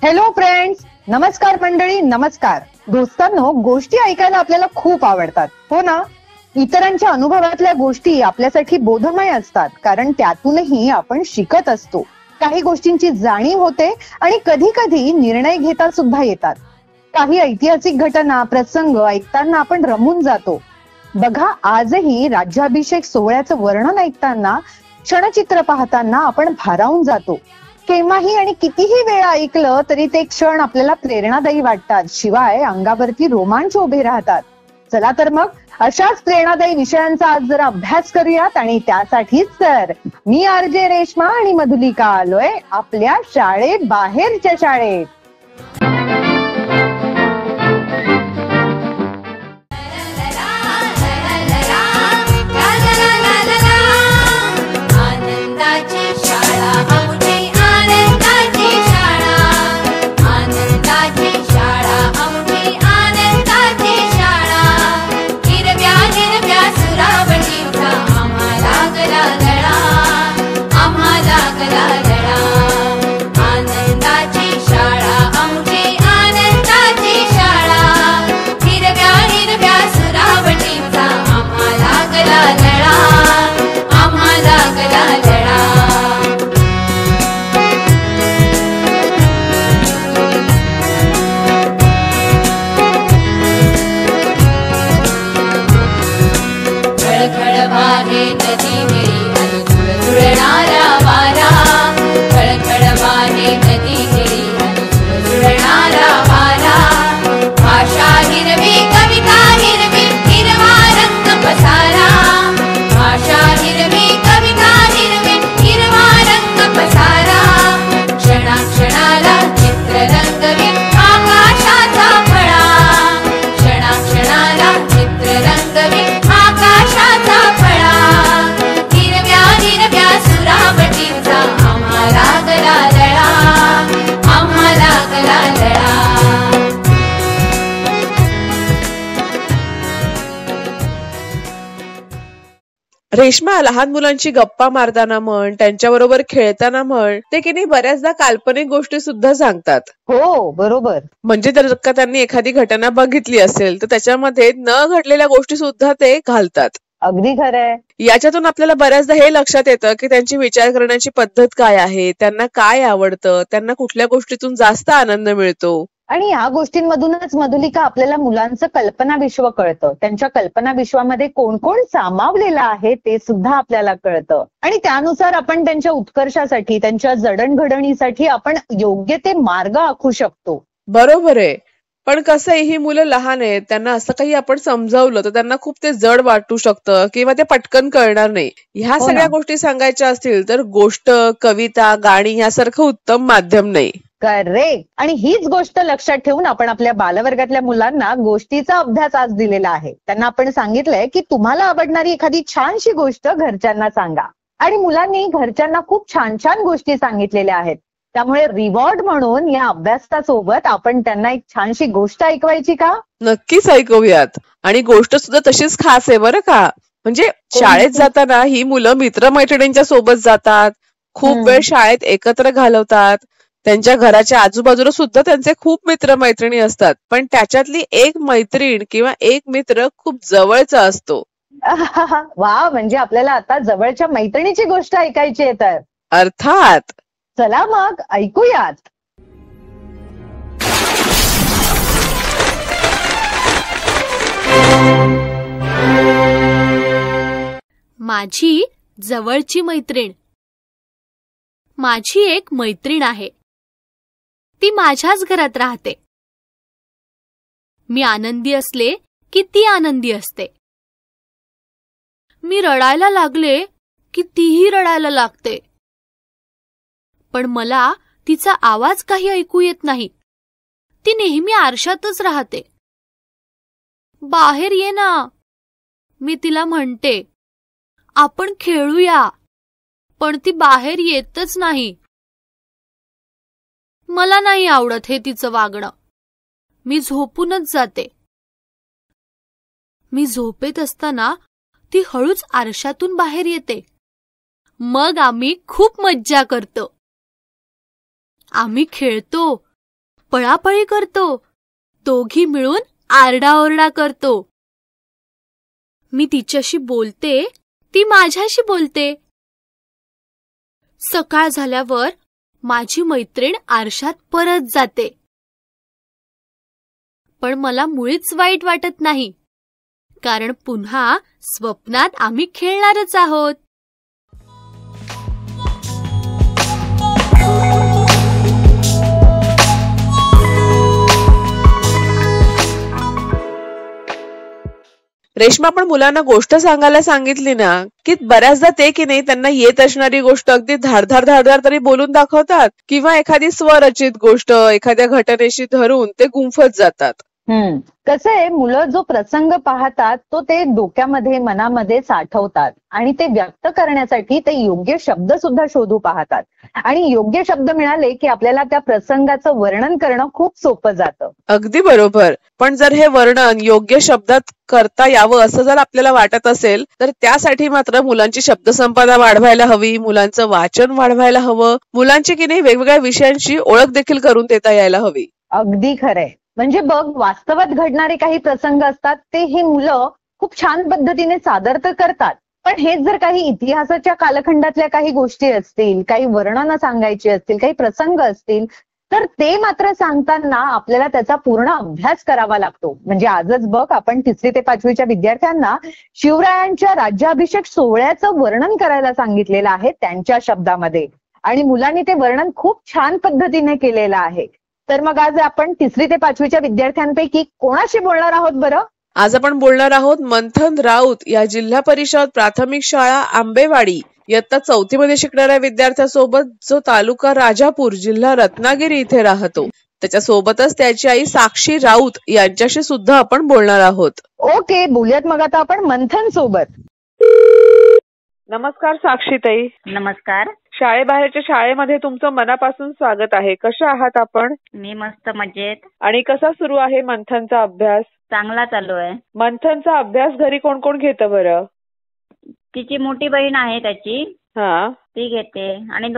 Hello friends, नमस्कार मंडळी, नमस्कार. दोस्तांनो, गोष्टी ऐकायला आपल्याला खूप आवडतात, हो ना? इतरांच्या अनुभवातल्या गोष्टी आपल्यासाठी बोधमय असतात, कारण त्यातूनही आपण शिकत असतो. काही गोष्टींची जाणीव होते आणि कधी कधी निर्णय घेता सुद्धा येतात. काही ऐतिहासिक घटना, प्रसंग ऐकताना आपण रमून जातो. बघा, आजही राज्याभिषेक सोहळ्याचं वर्णन ऐकताना, क्षणचित्र पाहताना आपण भारावून जातो. केव्हाही आणि कितीही वेळा ऐकलं तरी ते क्षण आपल्याला प्रेरणादायी वाटतात, शिवाय अंगावरती रोमांच उभे राहतात. चला तर मग अशाच प्रेरणादायी विषयांचा आज जरा अभ्यास करूयात, आणि त्यासाठीच तर मी आरजे रेश्मा आणि मधुलिका आलोय आपल्या शाळेत, बाहेरच्या शाळेत. रेश्मा, लहान मुलांची गप्पा मारताना म्हण, त्यांच्याबरोबर खेळताना म्हण, ते की नाही बऱ्याचदा काल्पनिक गोष्टी सुद्धा सांगतात. हो, बरोबर. म्हणजे जर का त्यांनी एखादी घटना बघितली असेल तर त्याच्यामध्ये न घडलेल्या गोष्टी सुद्धा ते घालतात. अगदी खरंय. याच्यातून आपल्याला बऱ्याचदा हे लक्षात येतं की त्यांची विचार करण्याची पद्धत काय आहे, त्यांना काय आवडतं, त्यांना कुठल्या गोष्टीतून जास्त आनंद मिळतो. आणि या गोष्टींमधूनच मधुलिका आपल्याला मुलांचं कल्पना विश्व कळतं. त्यांच्या कल्पना विश्वामध्ये कोण कोण सामावलेलं आहे ते सुद्धा आपल्याला कळतं, आणि त्यानुसार आपण त्यांच्या उत्कर्षासाठी, त्यांच्या जडणघडणीसाठी आपण योग्य ते मार्ग आखू शकतो. बरोबर आहे. पण कसं आहे, ही मुलं लहान आहेत, त्यांना असं काही आपण समजावलं तर त्यांना खूप ते जड वाटू शकतं किंवा ते पटकन कळणार नाही. ह्या सगळ्या गोष्टी सांगायच्या असतील तर गोष्ट, कविता, गाणी यासारखं उत्तम माध्यम नाही. करेक्ट. आणि हीच गोष्ट लक्षात ठेवून आपण आपल्या बालवर्गातल्या मुलांना गोष्टीचा अभ्यास आज दिलेला आहे. त्यांना आपण सांगितलंय की तुम्हाला आवडणारी एखादी छानशी गोष्ट घरच्यांना सांगा, आणि मुलांनी घरच्यांना खूप छान छान गोष्टी सांगितलेल्या आहेत. त्यामुळे रिवॉर्ड म्हणून या अभ्यासासोबत आपण त्यांना एक छानशी गोष्ट ऐकवायची का? नक्कीच ऐकूयात. आणि गोष्ट सुद्धा तशीच खास आहे बरं का. म्हणजे शाळेत जाताना ही मुलं मित्रमैत्रिणींच्या सोबत जातात, खूप वेळ शाळेत एकत्र घालवतात, त्यांच्या घराच्या आजूबाजूला सुद्धा त्यांचे खूप मित्रमैत्रिणी असतात, पण त्याच्यातली एक मैत्रीण किंवा एक मित्र खूप जवळचा असतो. वा, म्हणजे आपल्याला आता जवळच्या मैत्रिणीची गोष्ट ऐकायची आहे तर. अर्थात. चला मग ऐकूयात. माझी जवळची मैत्रीण. माझी एक मैत्रीण आहे. ती माझ्याच घरात राहते. मी आनंदी असले की ती आनंदी असते. मी रडायला लागले की तीही रडायला लागते. पण मला तिचा आवाज काही ऐकू येत नाही. ती नेहमी आरशातच राहते. बाहेर ये ना, मी तिला म्हणते. आपण खेळूया, पण ती बाहेर येतच नाही. मला नाही आवडत हे तिचं वागणं. मी झोपूनच जाते. मी झोपेत असताना ती हळूच आरशातून बाहेर येते. मग आम्ही खूप मज्जा करतो. आम्ही खेळतो, पळापळी करतो, दोघी मिळून आरडाओरडा करतो. मी तिच्याशी बोलते, ती माझ्याशी बोलते. सकाळ झाल्यावर माझी मैत्रीण आरशात परत जाते. पण मला मुळीच वाईट वाटत नाही, कारण पुन्हा स्वप्नात आम्ही खेळणारच आहोत. रेश्मा, पण मुलांना गोष्ट सांगायला सांगितली ना की बऱ्याचदा ते की नाही त्यांना येत असणारी गोष्ट अगदी धारधार धारधार तरी बोलून दाखवतात, किंवा एखादी स्वरचित गोष्ट एखाद्या घटनेशी धरून ते गुंफत जातात. कसं आहे, मुलं जो प्रसंग पाहतात तो ते डोक्यामध्ये मनामध्ये साठवतात आणि ते व्यक्त करण्यासाठी ते योग्य शब्द सुद्धा शोधू पाहतात. आणि योग्य शब्द मिळाले की आपल्याला त्या प्रसंगाचं वर्णन करणं खूप सोपं जातं. अगदी बरोबर. पण जर हे वर्णन योग्य शब्दात करता यावं असं जर आपल्याला वाटत असेल तर त्यासाठी मात्र मुलांची शब्दसंपदा वाढवायला हवी, मुलांचं वाचन वाढवायला हवं, मुलांची की नाही वेगवेगळ्या विषयांची ओळख देखील करून देता यायला हवी. अगदी खरंय. म्हणजे बघ, वास्तवात घडणारे काही प्रसंग असतात ते ही मुलं खूप छान पद्धतीने सादर तर करतात, पण हेच जर काही इतिहासाच्या कालखंडातल्या काही गोष्टी असतील, काही वर्णनं सांगायची असतील, काही प्रसंग असतील, तर ते मात्र सांगताना आपल्याला त्याचा पूर्ण अभ्यास करावा लागतो. म्हणजे आजच बघ, आपण 3री ते 5वीच्या विद्यार्थ्यांना शिवरायांच्या राज्याभिषेक सोहळ्याचं वर्णन करायला सांगितलेलं आहे त्यांच्या शब्दामध्ये, आणि मुलांनी ते वर्णन खूप छान पद्धतीने केलेलं आहे. तर मग आज आपण 3री ते 5वीच्या विद्यार्थ्यांपैकी कोणाशी बोलणार आहोत बरं? आज आपण बोलणार आहोत मंथन राऊत या जिल्हा परिषद प्राथमिक शाळा आंबेवाडी इयत्ता 4थी मध्ये शिकणाऱ्या विद्यार्थ्यासोबत, जो तालुका राजापूर जिल्हा रत्नागिरी इथे राहतो. त्याच्यासोबतच त्याची आई साक्षी राऊत यांच्याशी सुद्धा आपण बोलणार आहोत. ओके, बोलूयात मग आता आपण मंथन सोबत. नमस्कार साक्षीताई. नमस्कार. शाळेबाहेरच्या शाळेमध्ये तुमचं मनापासून स्वागत आहे. कशा आहात आपण? मी मस्त मजेत. आणि कसा सुरू आहे मंथनचा अभ्यास? चांगला चालू आहे. मंथनचा अभ्यास घरी कोण कोण घेतं बरं? तिची मोठी बहीण आहे त्याची, हा, ती घेते. आणि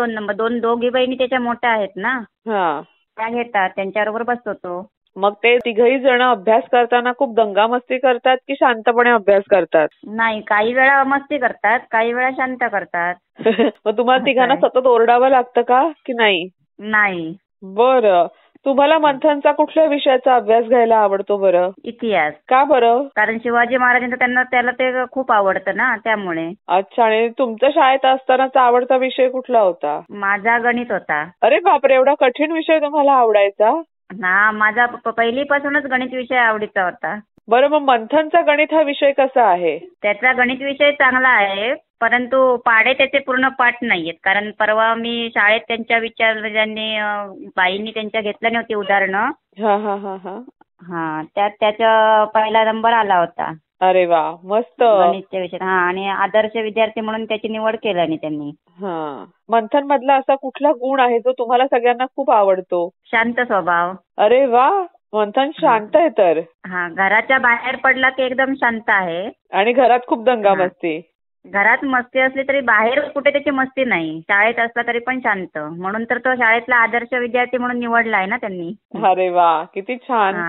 दोघी बहिणी त्याच्या मोठ्या आहेत ना, हा, त्या घेतात, त्यांच्याबरोबर बसतो तो. मग ते तिघही जण अभ्यास करताना खूप दंगामस्ती करतात की शांतपणे अभ्यास करतात? नाही, काही वेळा मस्ती करतात, काही वेळा शांत करतात. मग तुम्हाला तिघांना सतत ओरडावं लागतं का की नाही? नाही. बरं. तुम्हाला मंथनचा कुठल्या विषयाचा अभ्यास घ्यायला आवडतो बरं? इतिहास. का बरं? कारण शिवाजी महाराजांचा त्याला ते खूप आवडतं ना, त्यामुळे. अच्छा. आणि तुमच्या शाळेत असतानाचा आवडता विषय कुठला होता? माझा गणित होता. अरे बापरे, एवढा कठीण विषय तुम्हाला आवडायचा? ना, माझा पहिलीपासूनच गणित विषय आवडीचा होता. बरं, मग मंथनचा गणित हा विषय कसा आहे? त्याचा गणित विषय चांगला आहे, परंतु पाढे त्याचे पूर्ण पाठ नाहीयेत. कारण परवा मी शाळेत त्यांच्या बाईंनी त्यांच्या घेतल्या नव्हती उदाहरणं. हा हा हा हा हा, त्यात त्याचा पहिला नंबर आला होता. अरे वा, मस्त. गणितच्या विषयात. हा, आणि आदर्श विद्यार्थी म्हणून त्याची निवड केली त्यांनी. हा. मंथन मधला असा कुठला गुण आहे जो तुम्हाला सगळ्यांना खूप आवडतो? शांत स्वभाव. अरे वा, मंथन शांत आहे तर. हा, घराच्या बाहेर पडला की एकदम शांत आहे. आणि घरात खूप दंगामस्ती? घरात मस्ती असली तरी बाहेर कुठे त्याची मस्ती नाही. शाळेत असला तरी पण शांत, म्हणून तर तो शाळेतला आदर्श विद्यार्थी म्हणून निवडलाय ना त्यांनी. अरे वा, किती छान.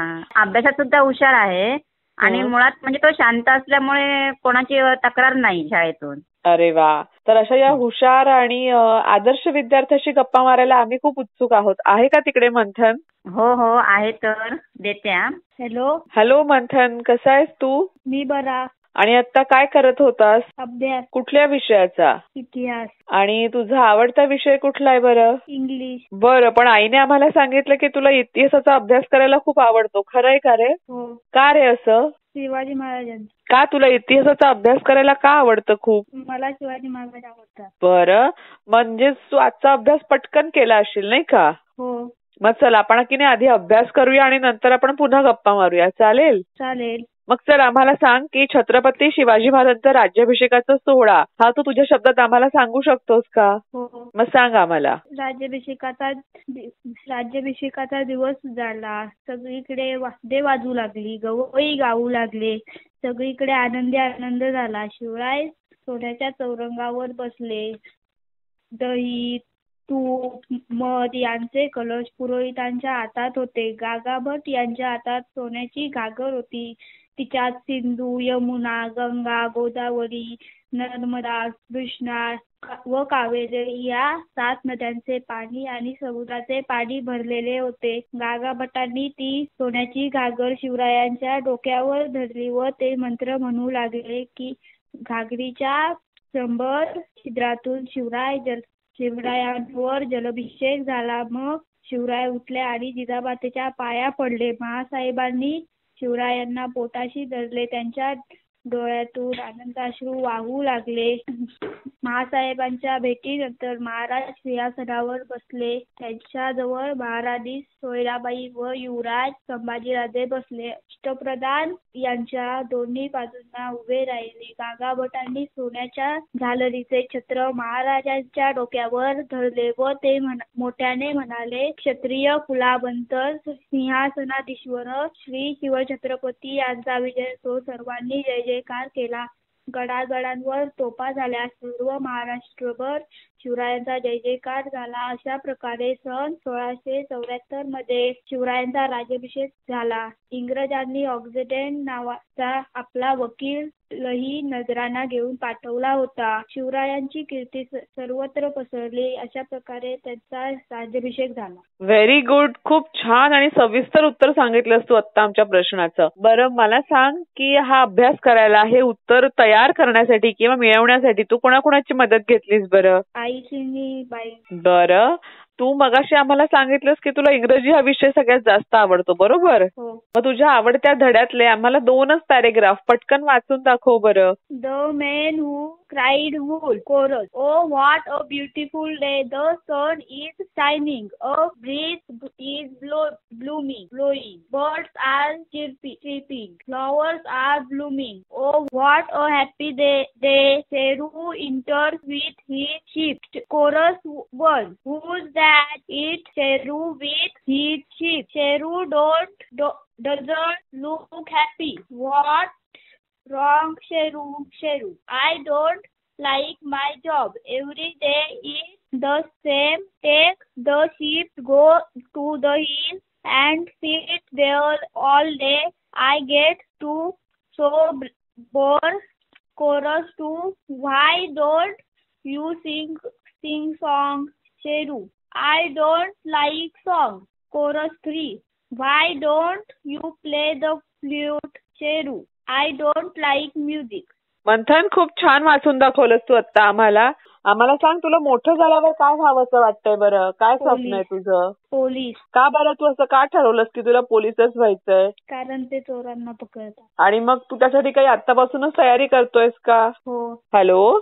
अभ्यासात सुद्धा हुशार आहे, आणि मुळात म्हणजे तो शांत असल्यामुळे कोणाची तक्रार नाही शाळेतून. अरे वा. तर अशा या हुशार आणि आदर्श विद्यार्थ्याशी गप्पा मारायला आम्ही खूप उत्सुक आहोत. आहे का तिकडे मंथन? हो हो, आहे, तर देते. हॅलो. हॅलो मंथन, कसा आहेस तू? मी बरा. आणि आता काय करत होतास? अभ्यास. कुठल्या विषयाचा? इतिहास. आणि तुझा आवडता विषय कुठला आहे बरं? इंग्लिश. बरं, पण आईने आम्हाला सांगितलं की तुला इतिहासाचा अभ्यास करायला खूप आवडतो. खरंय का रे? हो. का रे असं? शिवाजी महाराजांचा. का तुला इतिहासाचा अभ्यास करायला का आवडतं खूप? मला शिवाजी महाराज आवडतात. बरं, म्हणजे तू आजचा अभ्यास पटकन केला असशील नाही का? हो. मग चल आपण की नाही आधी अभ्यास करूया आणि नंतर आपण पुन्हा गप्पा मारूया. चालेल? चालेल. मग चल आम्हाला सांग की छत्रपती शिवाजी महाराजांचा राज्याभिषेकाचा सोहळा हा तू तुझ्या शब्दात आम्हाला सांगू शकतोस का? हो. मग सांग आम्हाला. राज्याभिषेकाचा दिवस झाला. सगळीकडे वाद्ये वाजू लागली, गवई गाऊ लागले. सगळीकडे आनंद झाला. शिवराय सोन्याच्या चौरंगावर बसले. दही, तूप, मध यांचे कलश पुरोहितांच्या हातात होते. गागाभट यांच्या हातात सोन्याची घागर होती. तिच्यात सिंधू, यमुना, गंगा, गोदावरी, नर्मदा, कृष्णा व कावेरी या 7 नद्यांचे पाणी आणि समुद्राचे पाणी भरलेले होते. गागाभटांनी ती सोन्याची घागर शिवरायांच्या डोक्यावर धरली व ते मंत्र म्हणू लागले की घागरीच्या 100 छिद्रातून शिवरायांवर जलाभिषेक झाला. मग शिवराय उठले आणि जिजाबाईच्या पाया पडले. महासाहेबांनी शिवरायांना पोटाशी धरले. त्यांच्या डोळ्यातून आनंदाश्रू वाहू लागले. महासाहेबांच्या भेटीनंतर महाराज सिंहासनावर बसले. त्यांच्याजवळ महाराणी सोयराबाई व युवराज संभाजीराजे बसले. अष्टप्रधान यांच्या दोन्ही बाजूंना उभे राहिले. गागाभटांनी सोन्याच्या झालरीचे छत्र महाराजांच्या डोक्यावर धरले व ते मोठ्याने म्हणाले, क्षत्रिय कुलावंत सिंहासनाधीश्वर श्री शिवछत्रपती यांचा विजय असो. सर्वांनी जय जयकार केला. गडागडांवर तोफा झाल्या. सर्व महाराष्ट्रभर शिवरायांचा जय जयकार झाला. अशा प्रकारे सन 1674 मध्ये शिवरायांचा राज्याभिषेक झाला. इंग्रजांनी ऑक्सिडेंट नावाचा आपला वकील लही नजराणा घेऊन पाठवला होता. शिवरायांची कीर्ती सर्वत्र पसरली. अशा प्रकारे त्यांचा राज्याभिषेक झाला. Very good. खूप छान आणि सविस्तर उत्तर सांगितलंस तू आता आमच्या प्रश्नाचं. बरं मला सांग की हा अभ्यास करायला, हे उत्तर तयार करण्यासाठी किंवा मिळवण्यासाठी तू कोणाकोणाची मदत घेतलीस बरं? आईची बाई. बरं, तू मगाशी आम्हाला सांगितलंस की तुला इंग्रजी हा विषय सगळ्यात जास्त आवडतो, बरोबर? हो. मग तुझ्या आवडत्या धड्यातले आम्हाला 2च पॅरेग्राफ पटकन वाचून दाखव बरं. The man who cried wool. Chorus. Oh, what a beautiful day. The sun is shining. A breeze is blowing. Birds are chirping. Flowers are blooming. Oh, what a happy day. Cheru enters with his sheep. Chorus 1. Who's that? It's Cheru with his sheep. Cheru doesn't look happy. What wrong, Cheru? I don't like my job. Every day is the same. Take the sheep, go to the hill and sit there all day. I get so bored. Chorus 2. Why don't you sing songs, Cheru? I don't like songs. Chorus 3. Why don't you play the flute, Cheru? I don't like music. मंथन, खूप छान वाचून दाखवलंस तू आता आम्हाला. आम्हाला सांग, तुला मोठं झाल्यावर काय व्हावंसं वाटतंय बरं? काय स्वप्न आहे तुझं? पोलीस. का बरं तू असं का ठरवलंस की तुला पोलीसच व्हायचंय? कारण ते चोरांना पकडतात. आणि मग तू त्यासाठी काही आत्तापासूनच तयारी करतोयस का? हो. हॅलो.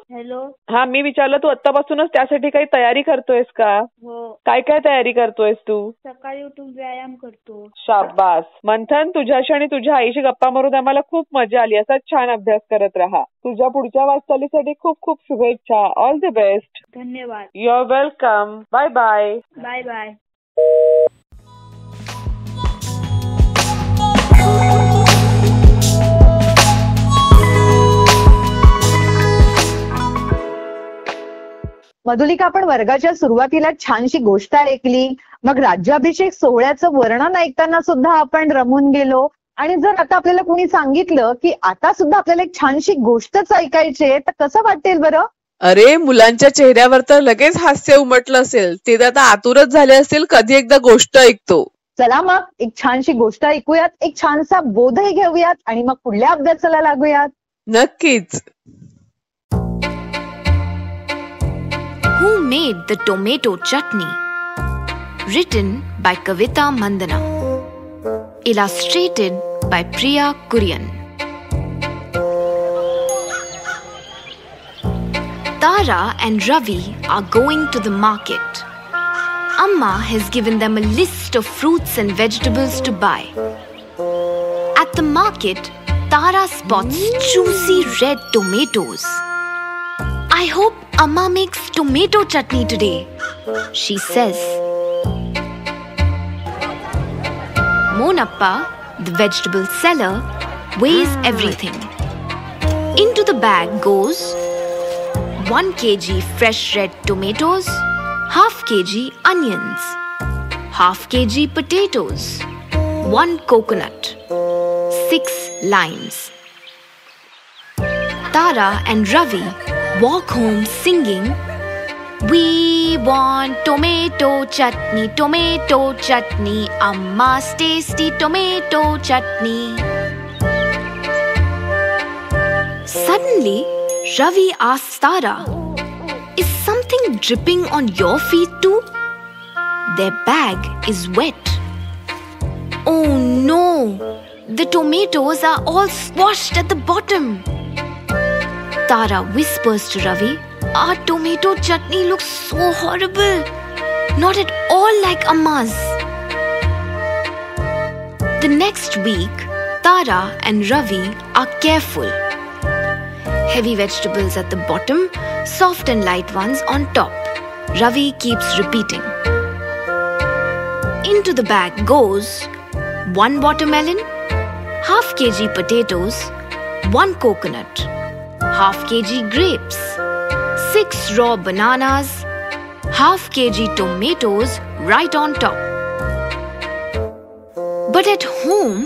हा, मी विचारलं तू आत्तापासूनच त्यासाठी काही तयारी करतोयस का? हो. काय काय तयारी करतोयस तू? सकाळी उठून व्यायाम करतो. शाबास. मंथन, तुझ्याशी आणि तुझ्या आईशी गप्पा मारून आम्हाला खूप मजा आली. असाच छान अभ्यास करत राहा. तुझ्या पुढच्या वाटचालीसाठी खूप खूप शुभेच्छा. All the best. धन्यवाद. You are welcome. Bye bye. Bye bye. Madhulika, आपण वर्गाच्या सुरुवातीला छानशी गोष्ट ऐकली. मग राज्याभिषेक सोहळ्याचं वर्णन ऐकताना सुद्धा आपण रमून गेलो. आणि जर आता आपल्याला कोणी सांगितलं की आता सुद्धा आपल्याला एक छानशी गोष्टच ऐकायची तर कसं वाटेल बरं? अरे, मुलांच्या चेहऱ्यावर तर लगेच हास्य उमटलं असेल. ते तर आता आतुरच झाले असतील, कधी एकदा गोष्ट ऐकतो. चला मग एक छानशी गोष्ट ऐकूयात, एक छानसा बोधही घेऊयात आणि मग पुढल्या अभ्यासाला लागूयात. नक्कीच. Who made the tomato chutney? Written by Kavita Mandana. Illustrated by Priya Kurian. Tara and Ravi are going to the market. Amma has given them a list of fruits and vegetables to buy. At the market, Tara spots juicy red tomatoes. I hope Amma makes tomato chutney today, she says. Monappa, the vegetable seller, weighs everything. Into the bag goes 1 kg fresh red tomatoes, half kg onions, half kg potatoes, 1 coconut, 6 limes. Tara and Ravi walk home singing, "We want tomato chutney, Amma's tasty tomato chutney." Suddenly, Ravi asks Tara, "Is something dripping on your feet too?" Their bag is wet. Oh no! The tomatoes are all squashed at the bottom. Tara whispers to Ravi, "Our tomato chutney looks so horrible. Not at all like Amma's." The next week, Tara and Ravi are careful. Heavy vegetables at the bottom, soft and light ones on top. Ravi keeps repeating. Into the bag goes 1 watermelon, half kg potatoes, 1 coconut, half kg grapes, 6 raw bananas, half kg tomatoes right on top. But at home,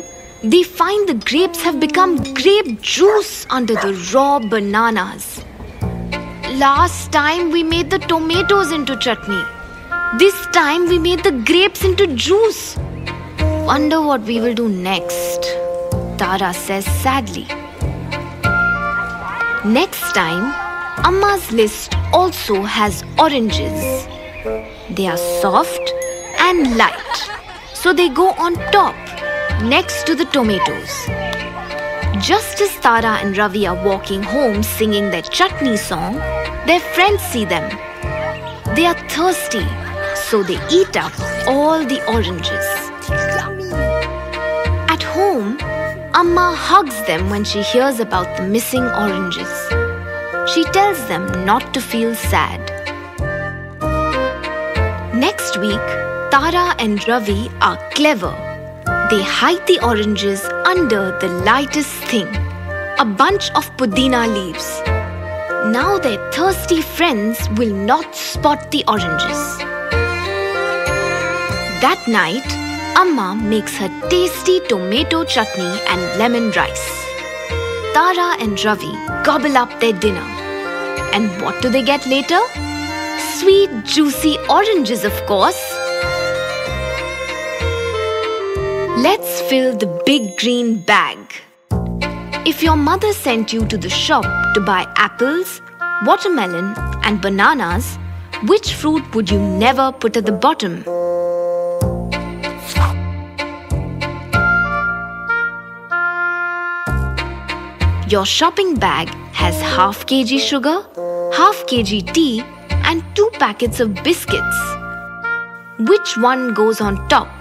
they find the grapes have become grape juice under the raw bananas. Last time we made the tomatoes into chutney. This time we made the grapes into juice. Wonder what we will do next, Tara says sadly. Next time, Amma's list also has oranges. They are soft and light, so they go on top, next to the tomatoes. Just as Tara and Ravi are walking home singing their chutney song, their friends see them. They are thirsty, so they eat up all the oranges. At home, Amma hugs them when she hears about the missing oranges. She tells them not to feel sad. Next week, Tara and Ravi are clever. They hide the oranges under the lightest thing, a bunch of pudina leaves. Now their thirsty friends will not spot the oranges. That night, Amma makes her tasty tomato chutney and lemon rice. Tara and Ravi gobble up their dinner. And what do they get later? Sweet, juicy oranges, of course. Let's fill the big green bag. If your mother sent you to the shop to buy apples, watermelon and bananas, which fruit would you never put at the bottom? Your shopping bag has half kg sugar, half kg tea and 2 packets of biscuits. Which one goes on top?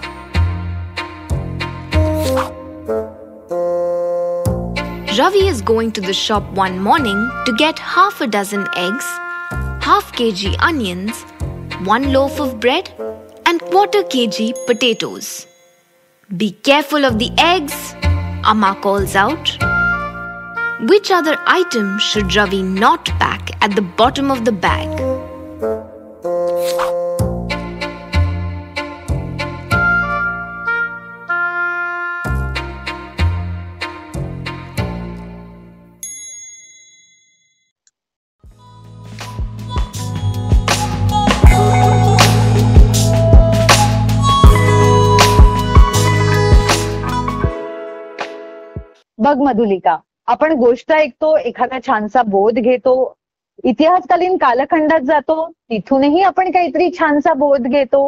Ravi is going to the shop one morning to get half a dozen eggs, half kg onions, 1 loaf of bread and 1/4 kg potatoes. "Be careful of the eggs," Amma calls out. Which other item should Ravi not pack at the bottom of the bag? बघ मधुलिका, आपण गोष्ट ऐकतो, एखादा छानसा बोध घेतो, इतिहासकालीन कालखंडात जातो, तिथूनही आपण काहीतरी छानसा बोध घेतो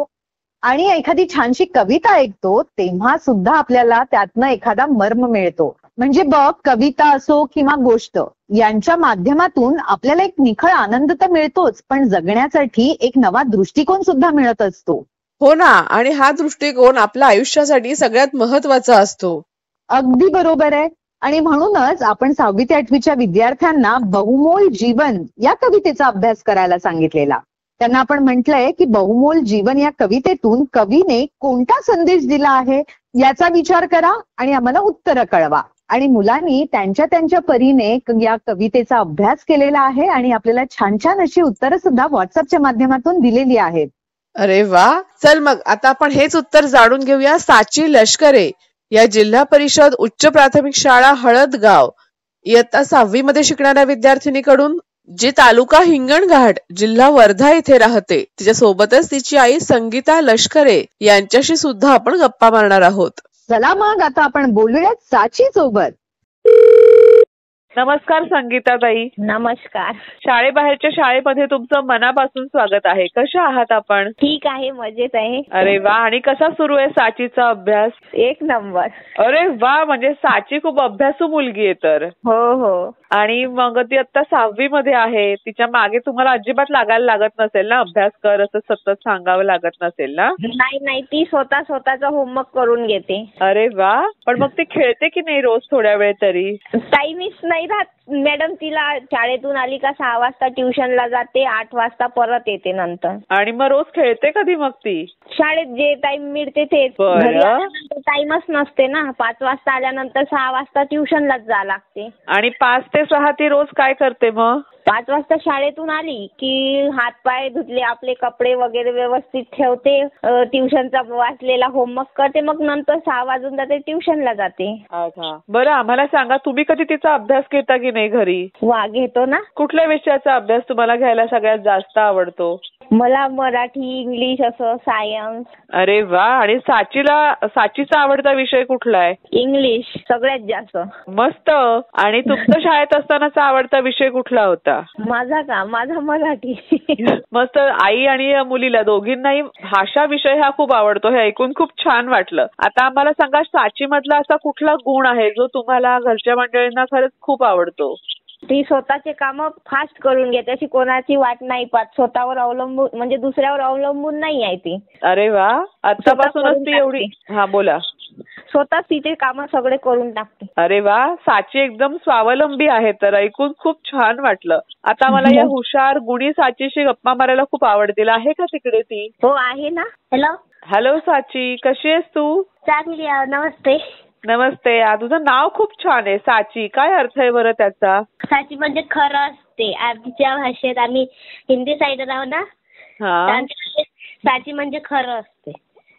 आणि एखादी छानशी कविता ऐकतो, तेव्हा सुद्धा आपल्याला त्यातनं एखादा मर्म मिळतो. म्हणजे बघ, कविता असो किंवा गोष्ट, यांच्या माध्यमातून आपल्याला एक निखळ आनंद तर मिळतोच, पण जगण्यासाठी एक नवा दृष्टिकोन सुद्धा मिळत असतो. हो ना, आणि हा दृष्टिकोन आपल्या आयुष्यासाठी सगळ्यात महत्वाचा असतो. अगदी बरोबर आहे. आणि म्हणूनच आपण 6वी ते 8वीच्या विद्यार्थ्यांना बहुमोल जीवन या कवितेचा अभ्यास करायला सांगितलेला. त्यांना आपण म्हटलंय की बहुमोल जीवन या कवितेतून कवीने कोणता संदेश दिला आहे याचा विचार करा आणि आम्हाला उत्तरं कळवा. आणि मुलांनी त्यांच्या त्यांच्या परीने या कवितेचा अभ्यास केलेला आहे आणि आपल्याला छान छान अशी उत्तरं सुद्धा व्हॉट्सअपच्या माध्यमातून दिलेली आहेत. अरे वा, चल मग आता आपण हेच उत्तर जाणून घेऊया साची लष्करे या जिल्हा परिषद उच्च प्राथमिक शाळा हळदगाव इयत्ता 6वी मध्ये शिकणाऱ्या विद्यार्थिनीकडून, जी तालुका हिंगणघाट जिल्हा वर्धा इथे राहते. तिच्या सोबतच तिची आई संगीता लष्करे यांच्याशी सुद्धा आपण गप्पा मारणार आहोत. चला मग आता आपण बोलूयात साची सोबत. नमस्कार संगीताताई. नमस्कार. शाळेबाहेरच्या शाळेमध्ये तुमचं मनापासून स्वागत आहे. कशा आहात आपण? ठीक आहे, मजेत आहे. अरे वा, आणि कसा सुरू आहे साचीचा अभ्यास? एक नंबर. अरे वा, म्हणजे साची खूप अभ्यासू मुलगी आहे तर. हो हो. आणि मग ती आता 6वी मध्ये आहे. तिच्या मागे तुम्हाला अजिबात लागायला लागत नसेल ना, अभ्यास कर असं सतत सांगावं लागत नसेल ना? नाही, ती स्वतःचा होमवर्क करून घेते. अरे वा, पण मग ती खेळते की नाही रोज थोड्या वेळ तरी? टाइमच नाही राहत मॅडम. तिला शाळेतून आली का 6 वाजता ट्युशनला जाते, 8 वाजता परत येते नंतर. आणि मग रोज खेळते कधी मग ती? शाळेत जे टाइम मिळते तेच. घरी आल्यानंतर टाइमच नसते ना. 5 वाजता आल्यानंतर 6 वाजता ट्युशनलाच जावं लागते. आणि 5 ते 6 ती रोज काय करते मग? 5 वाजता शाळेतून आली की हात पाय धुतले, आपले कपडे वगैरे व्यवस्थित ठेवते, ट्युशनचा वाचलेला होमवर्क करते, मग नंतर 6 वाजून जाते, ट्युशनला जाते. अच्छा, बरं आम्हाला सांगा, तुम्ही कधी तिचा अभ्यास घेता की नाही घरी? वा, घेतो ना. कुठल्या विषयाचा अभ्यास तुम्हाला घ्यायला सगळ्यात जास्त आवडतो? मला मराठी, इंग्लिश, असं सायन्स. अरे वा, आणि साचीचा आवडता विषय कुठला आहे? इंग्लिश सगळ्यात जास्त. मस्त. आणि तुमच्या शाळेत असतानाचा आवडता विषय कुठला होता? माझा मराठी. मस्त. आई आणि मुलीला दोघींनाही भाषा विषय हा खूप आवडतो, हे ऐकून खूप छान वाटलं. आता आम्हाला सांगा, साची मधला असा कुठला गुण आहे जो तुम्हाला घरच्या मंडळींना खरंच खूप आवडतो? ती स्वतःचे कामं फास्ट करून घेते, अशी कोणाची वाट नाही पाहत. स्वतःवर अवलंबून, म्हणजे दुसऱ्यावर अवलंबून नाही आहे ती. अरे वा, आतापासूनच ती एवढी. हा बोला. स्वतः तिचे कामं सगळे करून टाकते. अरे वा, साची एकदम स्वावलंबी आहे तर, ऐकून खूप छान वाटलं. आता मला या हुशार गुणी साचीशी गप्पा मारायला खूप आवडतील. आहे का तिकडे ती? हो, आहे ना. हॅलो साची, कशी आहेस तू? चांगली. नमस्ते. नमस्ते. तुझं नाव खूप छान आहे, साची. काय अर्थ आहे बरं त्याचा? साची म्हणजे खरं असते. आमच्या भाषेत, आम्ही हिंदी साईड राहू ना, साची म्हणजे खरं असते.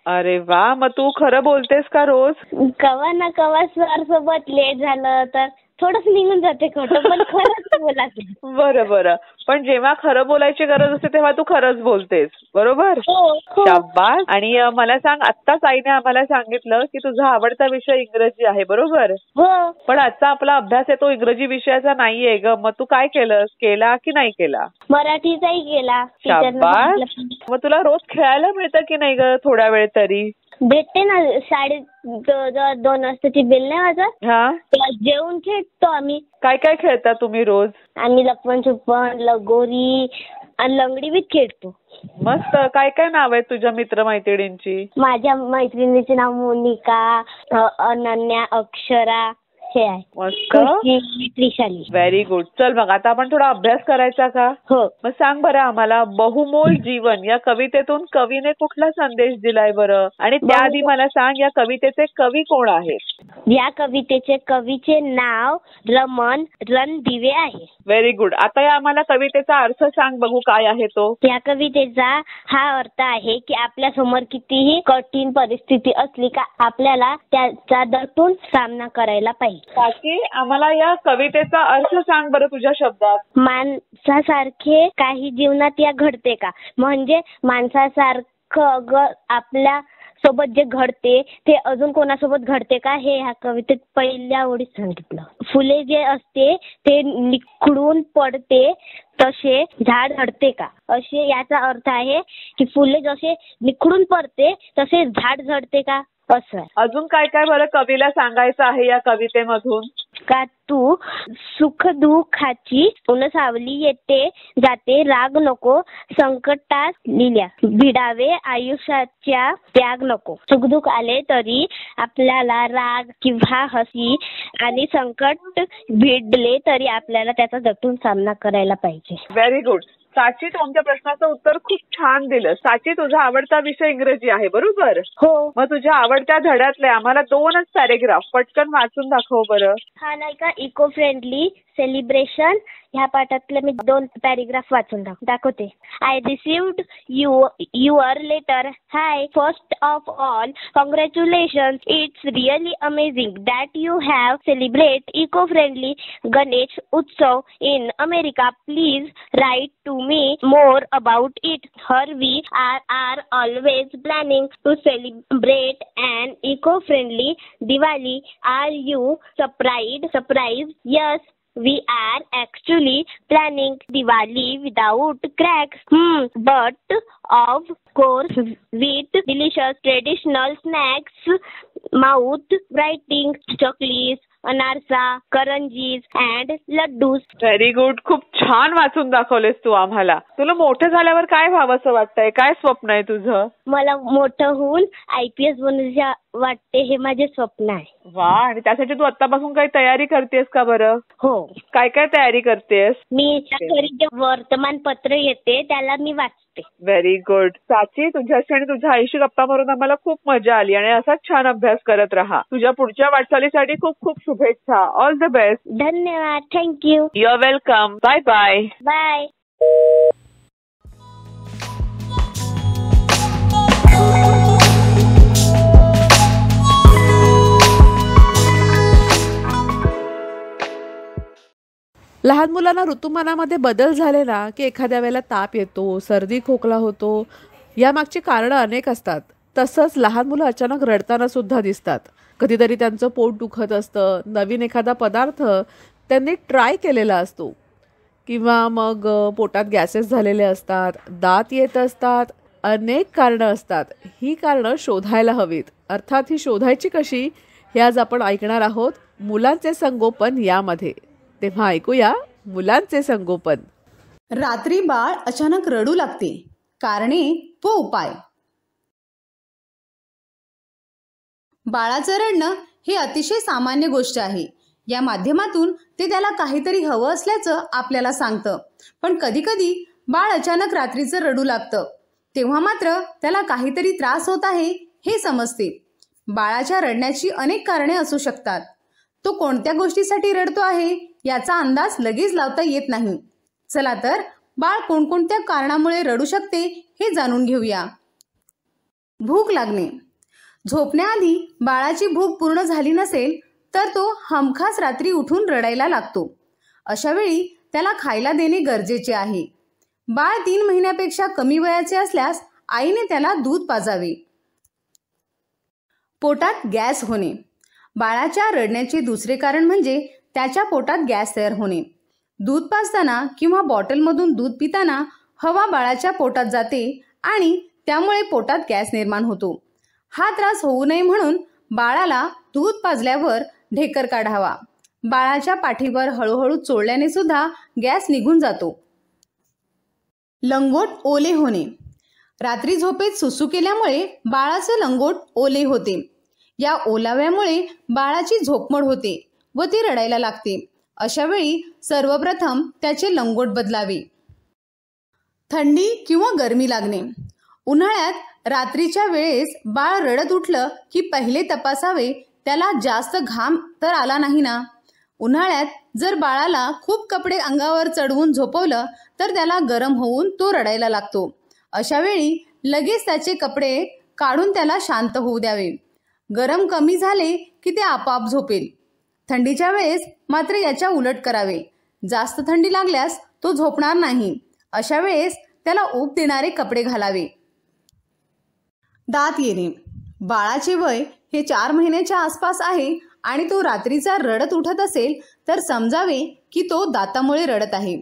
अरे वा, मग तू खरं बोलतेस का रोज? कवा ना कवा सर सोबत लेट झालं तर थोडंच निघून जाते खोटं, पण खरंच बोलायचं. बरं. पण जेव्हा खरं बोलायची गरज असते तेव्हा तू खरंच बोलतेस, बरोबर? हो. शाबास. आणि मला सांग, आत्ताच आईने आम्हाला सांगितलं की तुझा आवडता विषय इंग्रजी आहे, बरोबर? हो. पण आजचा आपला अभ्यास आहे तो इंग्रजी विषयाचा नाहीये ग. मग तू काय केला की नाही केला? मराठीचाही केला. शाबास. मग तुला रोज खेळायला मिळतं की नाही ग थोडा वेळ तरी? भेटते ना. शाळेत 2 वाजताची बेल नाही वाजत, तेव्हा जेवून खेळतो आम्ही. काय काय खेळता तुम्ही रोज? आम्ही लपन छुपन, लगोरी आणि लंगडी बी खेळतो. मस्त. काय काय नाव आहे तुझ्या मित्रमैत्रिणींची? माझ्या मैत्रिणीचे नाव मोनिका, अनन्या, अक्षरा हे आहे. मस्त. त्रिशाली. Very good. चल मग आता आपण थोडा अभ्यास करायचा का? हो. मग सांग बरं आम्हाला, बहुमोल जीवन या कवितेतून कवीने कुठला संदेश दिलाय बरं? आणि त्याआधी मला सांग, या कवितेचे कवी कोण आहेत? या कवीचे नाव रमण रणदिवे आहे. Very good. आता या आम्हाला कवितेचा अर्थ सांग बघू, काय आहे तो? या कवितेचा हा अर्थ आहे की आपल्या समोर कितीही कठीण परिस्थिती असली का आपल्याला त्याचा दटून सामना करायला पाहिजे. बाकी आम्हाला या कवितेचा अर्थ सांग बरं तुझ्या शब्दात. माणसासारखे काही जीवनात या घडते का? म्हणजे माणसासारखं आपल्या सोबत जे घडते ते अजून कोणासोबत घडते का, हे ह्या कवितेत पहिल्या ओळीत सांगितलं. फुले जे असते ते निखळून पडते तसे झाड झडते का, असे याचा अर्थ आहे की फुले जसे निखळून पडते तसे झाड झडते का, असं. अजून काय काय बरं कवीला सांगायचं आहे या कवितेमधून? का तू सुख दुःखाची सावली येते जाते, राग नको संकटात लिहिल्या, भिडावे आयुष्याच्या त्याग नको. सुखदुःख आले तरी आपल्याला राग किंवा हसी आणि संकट भिडले तरी आपल्याला त्याचा दटून सामना करायला पाहिजे. Very good. साची, तू आमच्या प्रश्नाचं उत्तर खूप छान दिलं. साची, तुझा आवडता विषय इंग्रजी आहे बरोबर? हो. मग तुझ्या आवडत्या धड्यातले आम्हाला 2च पॅरेग्राफ पटकन वाचून दाखव बरं. हा नाही का, इको फ्रेंडली सेलिब्रेशन ह्या पाठातले मी 2 पॅरेग्राफ वाचून दाखवते. I received your letter. Hi, first of all congratulations. It's really amazing that you have celebrate eco friendly Ganesh Utsav in America. Please write to me more about it. Here we are always planning to celebrate an eco-friendly Diwali. Are you surprised? Yes, we are actually planning Diwali without cracks. But of course with delicious traditional snacks, mouth watering chocolates, anarsa, karanjis and laddoos. Very good. खूप छान वाचून दाखवलेस तू आम्हाला. तुला मोठं झाल्यावर काय व्हावंसं वाटतंय? काय स्वप्न आहे तुझं? मला मोठं होऊन IPS बनायचे वाटते, हे माझे स्वप्न आहे. वा, आणि त्यासाठी तू आतापासून काही तयारी करतेस का बरं? हो. काय काय तयारी करतेस? मी घरी जे वर्तमानपत्र येते त्याला मी वाचते. Very good. साची, तुझ्याशी आणि तुझ्या आईशी गप्पा मारून आम्हाला खूप मजा आली आणि असाच छान अभ्यास करत राहा. तुझ्या पुढच्या वाटचालीसाठी खूप खूप शुभेच्छा. All the best. धन्यवाद. Thank you. You are welcome. Bye bye. Bye. लहान मुलांना ऋतुमानामध्ये बदल झाले ना की एखाद्या वेळेला ताप येतो, सर्दी खोकला होतो. यामागची कारणं अनेक असतात. तसंच लहान मुलं अचानक रडताना सुद्धा दिसतात. कधीतरी त्यांचं पोट दुखत असतं, नवीन एखादा पदार्थ त्यांनी ट्राय केलेला असतो, किंवा मग पोटात गॅसेस झालेले असतात, दात येत असतात. अनेक कारणं असतात. ही कारणं शोधायला हवीत. अर्थात ही शोधायची कशी हे आज आपण ऐकणार आहोत मुलांचे संगोपन यामध्ये. तेव्हा ऐकूया मुलांचे संगोपन. रात्री बाळ अचानक रडू लागते, कारणे व उपाय. बाळाचं रडणं हे अतिशय सामान्य गोष्ट आहे. या माध्यमातून ते त्याला काहीतरी हवं असल्याचं आपल्याला सांगतं. पण कधी कधी बाळ अचानक रात्रीचं रडू लागतं, तेव्हा मात्र त्याला काहीतरी त्रास होत आहे हे समजते. बाळाच्या रडण्याची अनेक कारणे असू शकतात. तो कोणत्या गोष्टीसाठी रडतो आहे याचा अंदाज लगेच लावता येत नाही. चला तर बाळ कोणकोणत्या कारणामुळे रडू शकते हे जाणून घेऊया. भूक लागणे. झोपण्याआधी बाळाची भूक पूर्ण झाली नसेल तर तो हमखास रात्री उठून रडायला लागतो. अशा वेळी त्याला खायला देणे गरजेचे आहे. बाळ 3 महिन्यापेक्षा कमी वयाचे असल्यास आईने त्याला दूध पाजावे. पोटात गॅस होणे. बाळाच्या रडण्याचे दुसरे कारण म्हणजे त्याच्या पोटात गॅस तयार होणे. दूध पाजताना किंवा बॉटलमधून दूध पिताना हवा बाळाच्या पोटात जाते आणि त्यामुळे पोटात गॅस निर्माण होतो. हा त्रास होऊ नये म्हणून बाळाला दूध पाजल्यावर ढेकर काढावा. बाळाच्या पाठीवर हळूहळू चोळल्याने सुद्धा गॅस निघून जातो. लंगोट ओले होणे. रात्री झोपेत सुसू केल्यामुळे बाळाचे लंगोट ओले होते. या ओलाव्यामुळे बाळाची झोपमोड होते व ती रडायला लागते. अशा वेळी सर्वप्रथम त्याचे लंगोट बदलावे. थंडी किंवा गरमी लागणे. उन्हाळ्यात रात्रीच्या वेळेस बाळ रडत उठलं की पहिले तपासावे त्याला जास्त घाम तर आला नाही ना. उन्हाळ्यात जर बाळाला खूप कपडे अंगावर चढवून झोपवलं तर त्याला गरम होऊन तो रडायला लागतो. अशा वेळी लगेच त्याचे कपडे काढून त्याला शांत होऊ द्यावे. गरम कमी झाले की ते आपोआप झोपेल. थंडीच्या वेळेस मात्र याच्या उलट करावे. जास्त थंडी लागल्यास तो झोपणार नाही. अशा वेळेस त्याला ऊब देणारे कपडे घालावे. दात येणे. बाळाचे वय हे 4 महिन्याच्या आसपास आहे आणि तो रात्रीचा रडत उठत असेल तर समजावे की तो दातामुळे रडत आहे.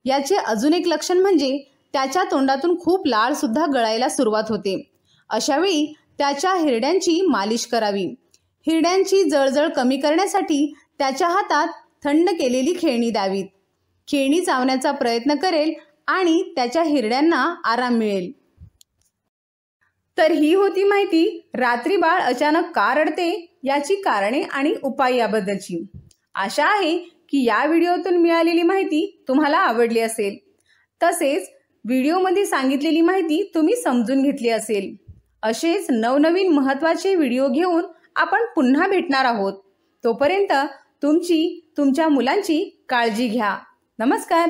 याचे अजून एक लक्षण म्हणजे त्याच्या तोंडातून खूप लाळ सुद्धा गळायला सुरुवात होते. अशा वेळी त्याच्या हिरड्यांची मालिश करावी. हिरड्यांची जळजळ कमी करण्यासाठी त्याच्या हातात थंड केलेली खेळणी द्यावीत. खेळणी चावण्याचा प्रयत्न करेल आणि त्याच्या हिरड्यांना आराम मिळेल. तर ही होती माहिती रात्री बाळ अचानक का रडते याची कारणे आणि उपाय याबद्दलची. आशा आहे की या व्हिडिओतून मिळालेली माहिती तुम्हाला आवडली असेल. तसेच व्हिडिओमध्ये सांगितलेली माहिती तुम्ही समजून घेतली असेल. असेच नवनवीन महत्त्वाचे व्हिडिओ घेऊन आपण पुन्हा भेटणार आहोत. तोपर्यंत तुमच्या मुलांची काळजी घ्या. नमस्कार.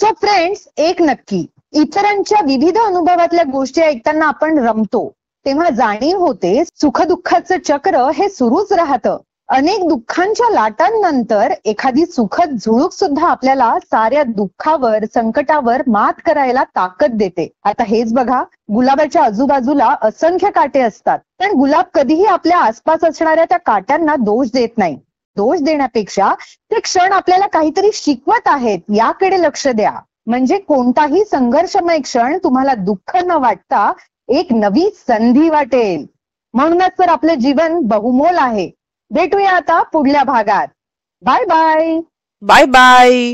सो फ्रेंड्स, एक नक्की, इतरांच्या विविध अनुभवातल्या गोष्टी ऐकताना आपण रमतो, तेव्हा जाणीव होते सुखदुःखाचं चक्र हे सुरूच राहतं. अनेक दुःखांच्या लाटांनंतर एखादी सुखद झुळूक सुद्धा आपल्याला साऱ्या दुःखावर, संकटावर मात करायला ताकद देते. आता हेच बघा, गुलाबाच्या आजूबाजूला असंख्य काटे असतात, पण गुलाब कधीही आपल्या आसपास असणाऱ्या त्या काट्यांना दोष देत नाही. दोष देण्यापेक्षा ते क्षण आपल्याला काहीतरी शिकवत आहेत याकडे लक्ष द्या. म्हणजे कोणताही संघर्षमय क्षण तुम्हाला दुःख न वाटता एक नवी संधी वाटेल. म्हणूनच तर आपलं जीवन बहुमोल आहे. भेटूया आता पुढल्या भागात. Bye bye. Bye bye.